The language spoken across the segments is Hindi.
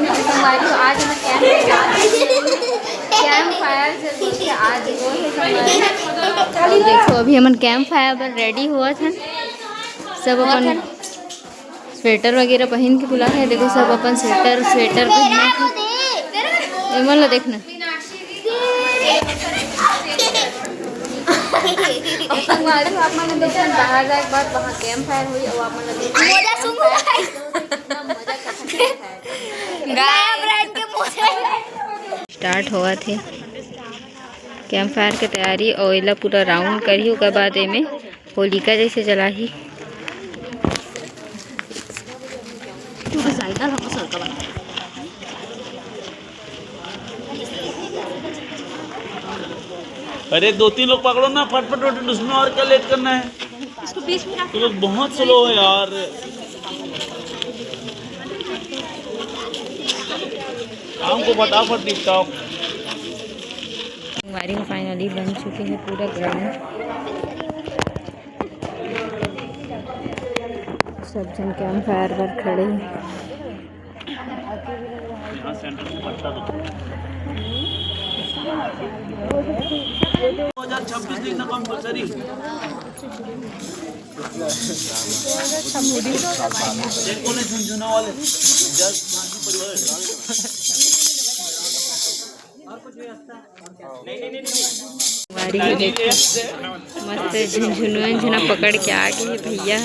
संगवारी आज हम कैंप फायर से आज वो है। देखो अभी हम कैंप फायर पर रेडी हुआ था, सब अपन स्वेटर वगैरह पहन के बुला है। देखो सब अपन स्वेटर पहना है। मतलब देखना संगवारी आप मन देखो बाहर जाए के बाद वहाँ कैंप फायर हुई और आप मन देखो मजा सुनो स्टार्ट हुआ थे कैंप फायर के तैयारी और इला पूरा राउंड करी। उसके बाद में होलिका जैसे जला ही अरे 2-3 लोग पकड़ो ना फटफट, उसमें और क्या लेट करना है। इसको 20 मिनट तो लोग बहुत स्लो है यार। काम को फटाफट निपटाओ। हमारी फाइनली बन चुके हैं पूरा ग्राउंड। सब जन कैंप फायर पर खड़े हैं। 2026 देखना कंपलसरी। झुंझुना वाले मस्त झुंझुना पकड़ के आ गए भैया।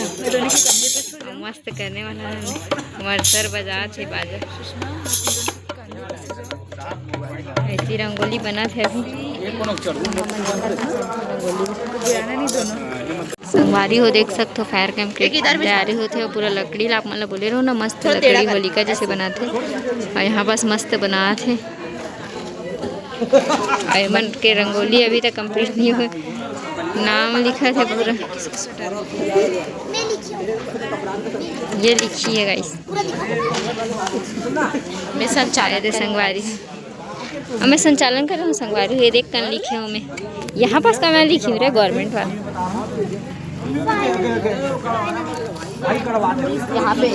मस्त करने वाला है हमारे सर बजा थे बाजा। ऐसी रंगोली बना थे अभी संगवारी हो देख सकते हो। फायर कैंप के तैयारी होते हो पूरा लकड़ी ला मतलब बोले रहो ना मस्त लकड़ी होलिका जैसे बनाते और यहाँ बस मस्त बना थे। अयमन के रंगोली अभी तक कंप्लीट नहीं हुई, नाम लिखा था पूरा। ये लिखी है गाइस मैं संचालन संगवारी मैं संचालन कर रहा हूँ। संगवारी ये देख कर लिखे हूँ मैं यहाँ पास का मैं लिखी हूँ रे गवर्नमेंट वाला यहाँ पे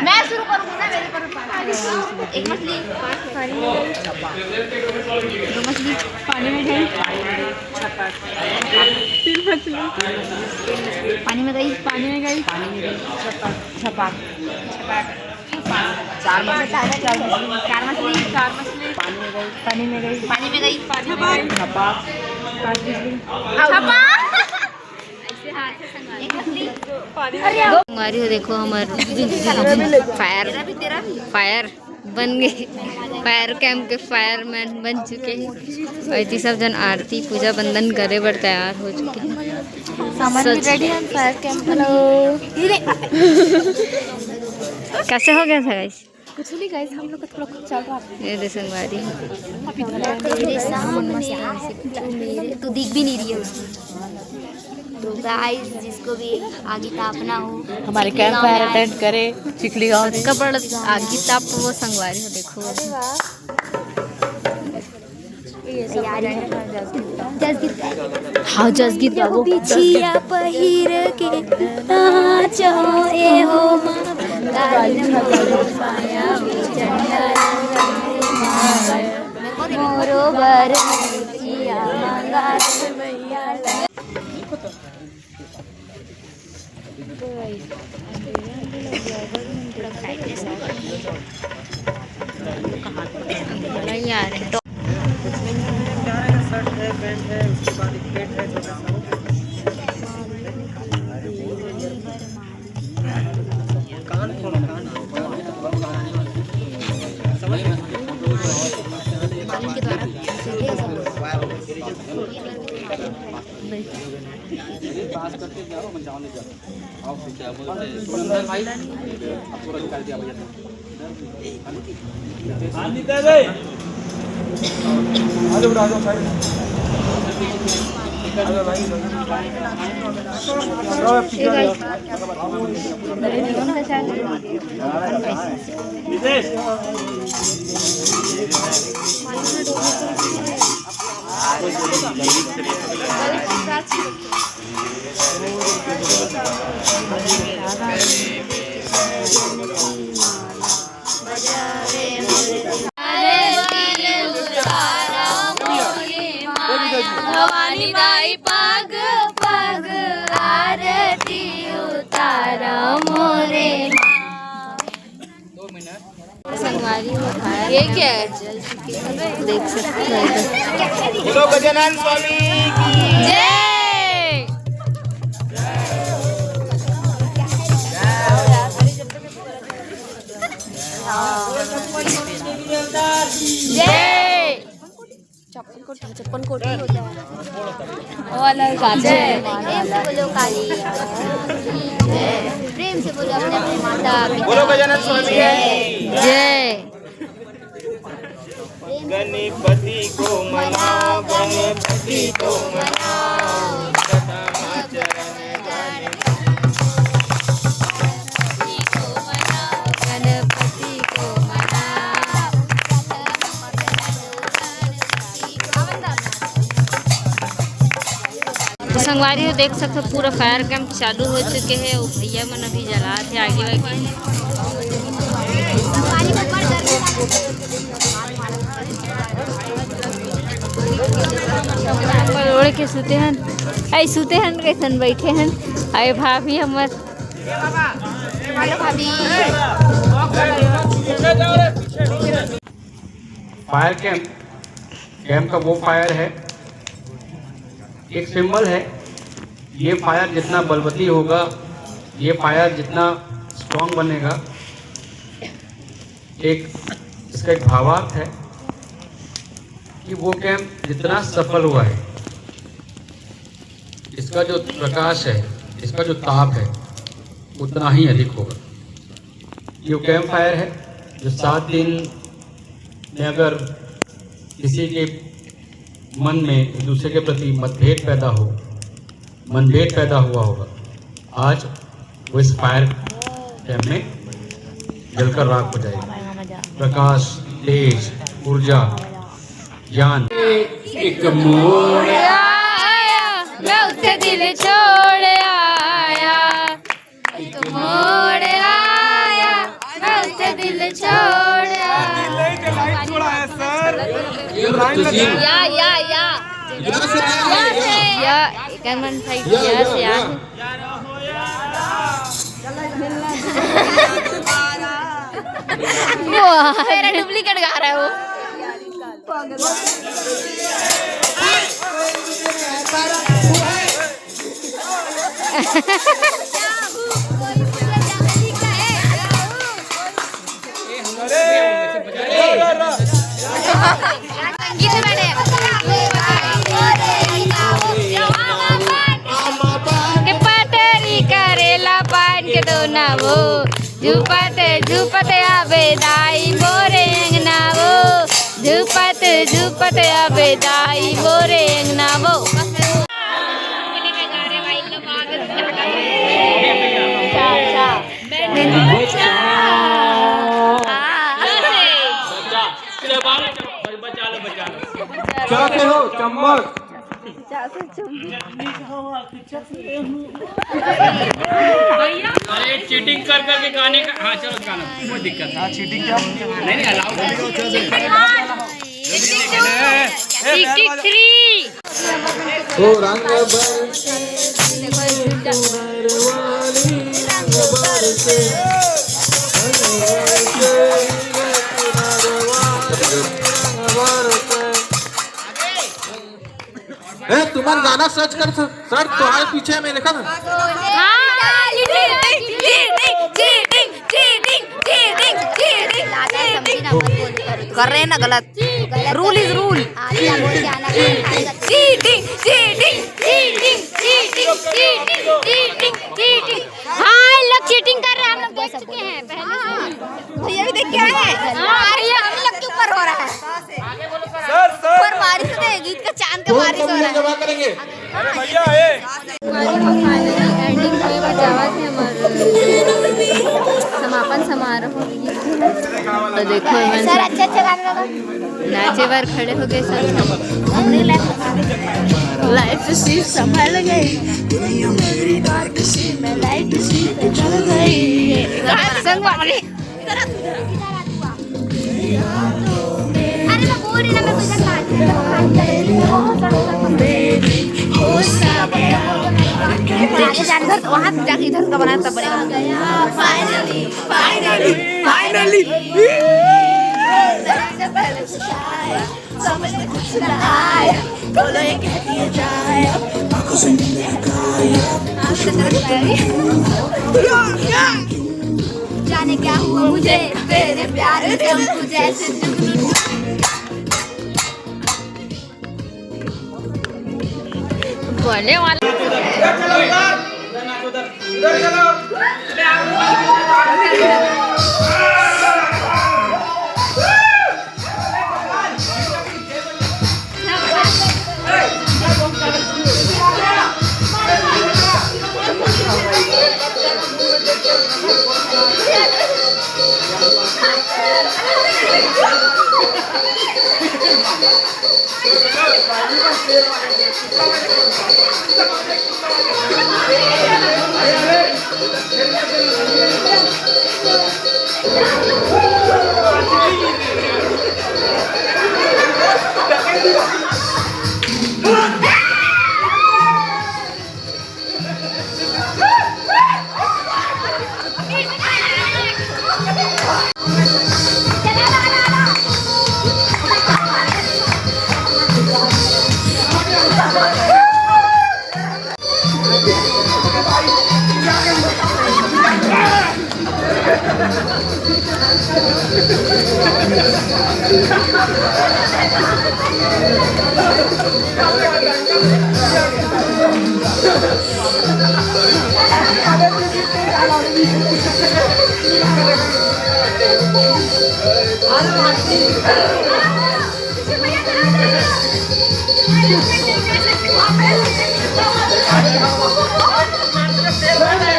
मैं शुरू करूँगा एक मछली दो मछली पानी में गई, 3 मछली पानी में गई, छपाक 4 मछली पानी में गई छपाक 5 मछली। देखो हमारे फायर बन गए, फायर कैंप के फायरमैन बन चुके हैं। ऐसी सब जन आरती पूजा बंदन करे बर तैयार हो चुके हैं। रेडी है फायर कैंप। कैसे हो गया था गाइस? कुछ नहीं गाइस, हम लोग का थोड़ा कुछ चल रहा है। ये संगवारी मेरे सामने तो दिख भी नहीं रही है उसमें। तो गाइस जिसको भी आगे तापना हो हमारे कैंप फायर अटेंड करे चिखली गाँव कपड़ आगे ताप वो संगवारी हो। देखो हाँ जसगीत बाबू पिछिया पहिर के नाचो ए हो मोरो बर पिछिया मंगा यार शर्ट है, पैंट है, उसके बाद एक प्लेट है छोटा सा। कान खोलो, कान समझ में के द्वारा पास करके जाओ मैं जाने जाओ आओ क्या बोलते हैं भाई आपको कर दिया भैया अनिता भाई आ जाओ साइड भवानी दाई पग पग आरती उतारा मोरे संगवारी उठाया। ये क्या है? देख सकते हैं। बोलो गजानन स्वामी की जय। जय। चप्पन कोटी हो जाए वाला जय। बोलो काली प्रेम से बोलो अपने अपने माता पिता। बोलो गजानन स्वामी की जय। गणपति को मनाओ, गणपति को मनाओ, सदा चरण गणपति को मनाओ। तो संगवारी देख सकते हो पूरा फायर कैंप चालू हो चुके हैं। वो भैया मन अभी जला थे आगे ओढ़ के सुते हन। आई सुते हन कैसन बैठे हन। आए भाभी हमर फायर कैंप का वो फायर है, एक सिंबल है। ये फायर जितना बलवती होगा, ये फायर जितना स्ट्रॉन्ग बनेगा, एक इसका एक भावार्थ है कि वो कैंप जितना सफल हुआ है, इसका जो प्रकाश है, इसका जो ताप है, उतना ही अधिक होगा। ये कैंप फायर है जो 7 दिन में अगर किसी के मन में एक दूसरे के प्रति मतभेद पैदा हो, मनभेद पैदा हुआ होगा, आज वो इस फायर कैंप में जलकर राख हो जाएगा। प्रकाश, तेज, ऊर्जा, ज्ञान। एक मोड़ आया, मैं उससे दिल छोड़ आया। एक मोड़ आया, मैं उससे दिल छोड़ आया। या कमन भाई या से आ वो मेरा डुप्लीकेट गा रहा है वो। पटरी करेला पान के दो ना वो झुपते झुपते आवे दाई मोरे अंगना वो। झुपते झुपते आवे दाई मोरे अंगना वो। चम्मच अरे चीटिंग कर करके गाने का। हाँ चलो गाना, कोई दिक्कत नहीं। चीटिंग क्या नहीं अलाउ ओ रंग तुम्हारा गाना सर्च कर, सर्च तुम्हारे पीछे में लिखा था। कर रहे हैं ना गलत। Rule is rule. हाँ लोग चीटिंग कर रहे हैं, हम लोग देख चुके हैं पहले। भैया भी देख के आए हैं। हम लोग के ऊपर हो रहा है। ऊपर बारिश है, गीत का चांद का बारिश हो रहा है। जमा करेंगे एंडिंग में बजावा थे हमारे समाप्त समापन समारोह हो गया। तो देखो मन सर अच्छे अच्छे गाने लगा नाचे बार खड़े हो गए सब। लाइफ सी संभल गई मैं लाइफ सी चल गई संग वाले अरे मैं बोल रही ना मैं कुछ आगे जाने इधर वहाँ जाके इधर का बनाना तब बनेगा फाइनली फाइनली फाइनली समझ में कुछ ना आया बोलो ये कह दिया जाए जाने क्या हुआ मुझे तेरे प्यार से हमको जैसे बोले वाला Thank you.